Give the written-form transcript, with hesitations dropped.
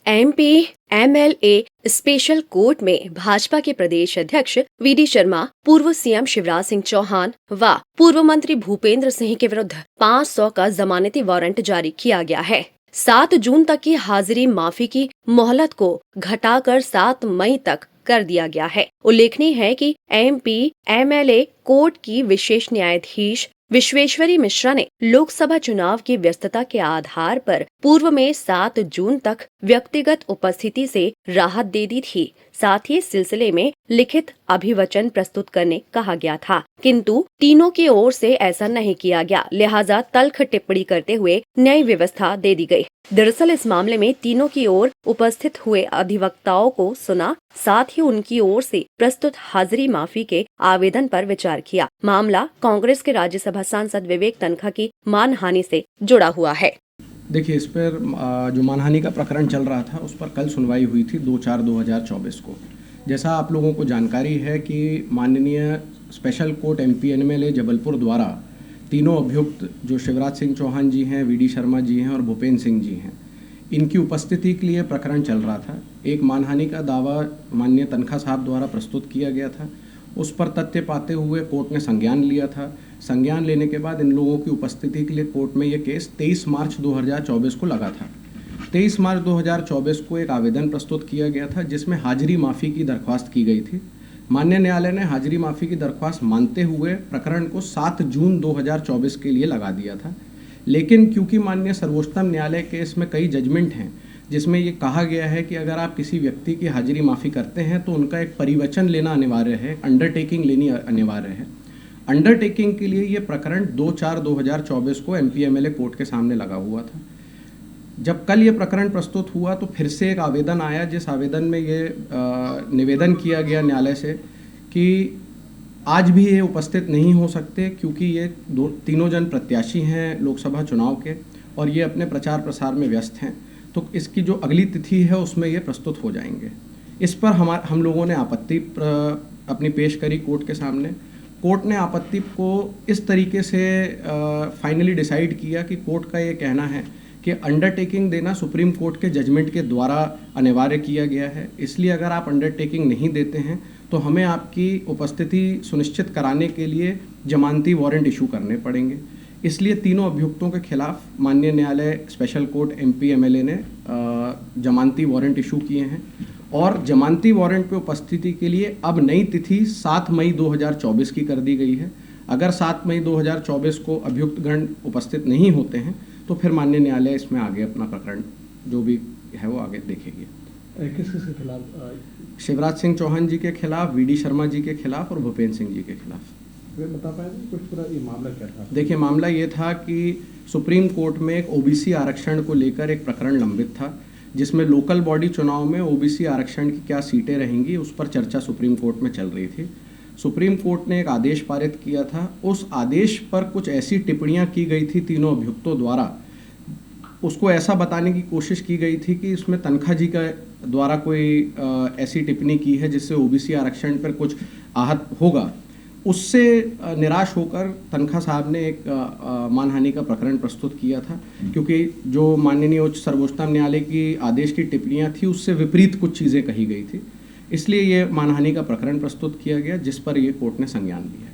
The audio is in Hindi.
एमपी एमएलए स्पेशल कोर्ट में भाजपा के प्रदेश अध्यक्ष वीडी शर्मा, पूर्व सीएम शिवराज सिंह चौहान व पूर्व मंत्री भूपेंद्र सिंह के विरुद्ध 500 का जमानती वारंट जारी किया गया है। 7 जून तक की हाजिरी माफी की मोहलत को घटाकर 7 मई तक कर दिया गया है। उल्लेखनीय है कि एमपी एमएलए कोर्ट की विशेष न्यायाधीश विश्वेश्वरी मिश्रा ने लोकसभा चुनाव की व्यस्तता के आधार पर पूर्व में 7 जून तक व्यक्तिगत उपस्थिति से राहत दे दी थी। साथ ही इस सिलसिले में लिखित अभिवचन प्रस्तुत करने कहा गया था, किंतु तीनों की ओर से ऐसा नहीं किया गया, लिहाजा तल्ख टिप्पणी करते हुए नई व्यवस्था दे दी गई। दरअसल इस मामले में तीनों की ओर उपस्थित हुए अधिवक्ताओं को सुना, साथ ही उनकी ओर से प्रस्तुत हाजिरी माफी के आवेदन पर विचार किया। मामला कांग्रेस के राज्यसभा सांसद विवेक तनखा की मानहानि से जुड़ा हुआ है। देखिए, इस पर जो मानहानि का प्रकरण चल रहा था उस पर कल सुनवाई हुई थी 2/4/2024 को। जैसा आप लोगों को जानकारी है कि माननीय special court MP MLA Jabalpur द्वारा तीनों अभियुक्त जो शिवराज सिंह चौहान जी हैं, वीडी शर्मा जी हैं और भूपेंद्र सिंह जी हैं, इनकी उपस्थिति के लिए प्रकरण चल रहा था। एक मानहानि का दावा माननीय तनखा साहब द्वारा प्रस्तुत किया गया था। उस पर तथ्य पाते हुए कोर्ट ने संज्ञान लिया था। संज्ञान लेने के बाद इन लोगों की उपस्थिति के लिए कोर्ट में ये केस 23 मार्च 2024 को लगा था। 23 मार्च 2024 को एक आवेदन प्रस्तुत किया गया था जिसमें हाजिरी माफ़ी की दरख्वास्त की गई थी। माननीय न्यायालय ने हाजिरी माफ़ी की दरख्वास्त मानते हुए प्रकरण को 7 जून 2024 के लिए लगा दिया था। लेकिन क्योंकि माननीय सर्वोच्चतम न्यायालय के इसमें कई जजमेंट हैं जिसमें ये कहा गया है कि अगर आप किसी व्यक्ति की हाजिरी माफ़ी करते हैं तो उनका एक परिवचन लेना अनिवार्य है, अंडरटेकिंग लेनी अनिवार्य है। अंडरटेकिंग के लिए ये प्रकरण 2/4/2024 को एमपी एमएलए कोर्ट के सामने लगा हुआ था। जब कल ये प्रकरण प्रस्तुत हुआ तो फिर से एक आवेदन आया, जिस आवेदन में ये निवेदन किया गया न्यायालय से कि आज भी ये उपस्थित नहीं हो सकते क्योंकि ये तीनों जन प्रत्याशी हैं लोकसभा चुनाव के और ये अपने प्रचार प्रसार में व्यस्त हैं, तो इसकी जो अगली तिथि है उसमें ये प्रस्तुत हो जाएंगे। इस पर हम लोगों ने आपत्ति अपनी पेश करी कोर्ट के सामने। कोर्ट ने आपत्ति को इस तरीके से फाइनली डिसाइड किया कि कोर्ट का ये कहना है कि अंडरटेकिंग देना सुप्रीम कोर्ट के जजमेंट के द्वारा अनिवार्य किया गया है, इसलिए अगर आप अंडरटेकिंग नहीं देते हैं तो हमें आपकी उपस्थिति सुनिश्चित कराने के लिए जमानती वारंट इशू करने पड़ेंगे। इसलिए तीनों अभियुक्तों के खिलाफ माननीय न्यायालय स्पेशल कोर्ट एमपी एमएलए ने जमानती वारंट इशू किए हैं और जमानती वारंट पे उपस्थिति के लिए अब नई तिथि 7 मई 2024 की कर दी गई है। अगर 7 मई 2024 को अभियुक्तगण उपस्थित नहीं होते हैं तो फिर माननीय न्यायालय इसमें आगे अपना प्रकरण जो भी है वो आगे देखेगी। किस किस के खिलाफ? शिवराज सिंह चौहान जी के खिलाफ, वीडी शर्मा जी के खिलाफ और भूपेंद्र सिंह जी के खिलाफ। बता पाएंगे कुछ पूरा ये मामला क्या था? देखिए, मामला ये था कि सुप्रीम कोर्ट में एक ओबीसी आरक्षण को लेकर एक प्रकरण लंबित था जिसमें लोकल बॉडी चुनाव में ओबीसी आरक्षण की क्या सीटें रहेंगी उस पर चर्चा सुप्रीम कोर्ट में चल रही थी। सुप्रीम कोर्ट ने एक आदेश पारित किया था। उस आदेश पर कुछ ऐसी टिप्पणियां की गई थी तीनों अभियुक्तों द्वारा, उसको ऐसा बताने की कोशिश की गई थी कि इसमें तनखा जी का द्वारा कोई ऐसी टिप्पणी की है जिससे ओबीसी आरक्षण पर कुछ आहत होगा। उससे निराश होकर तनखा साहब ने एक मानहानि का प्रकरण प्रस्तुत किया था, क्योंकि जो माननीय उच्च सर्वोच्चतम न्यायालय की आदेश की टिप्पणियां थी उससे विपरीत कुछ चीज़ें कही गई थी। इसलिए ये मानहानि का प्रकरण प्रस्तुत किया गया जिस पर ये कोर्ट ने संज्ञान लिया।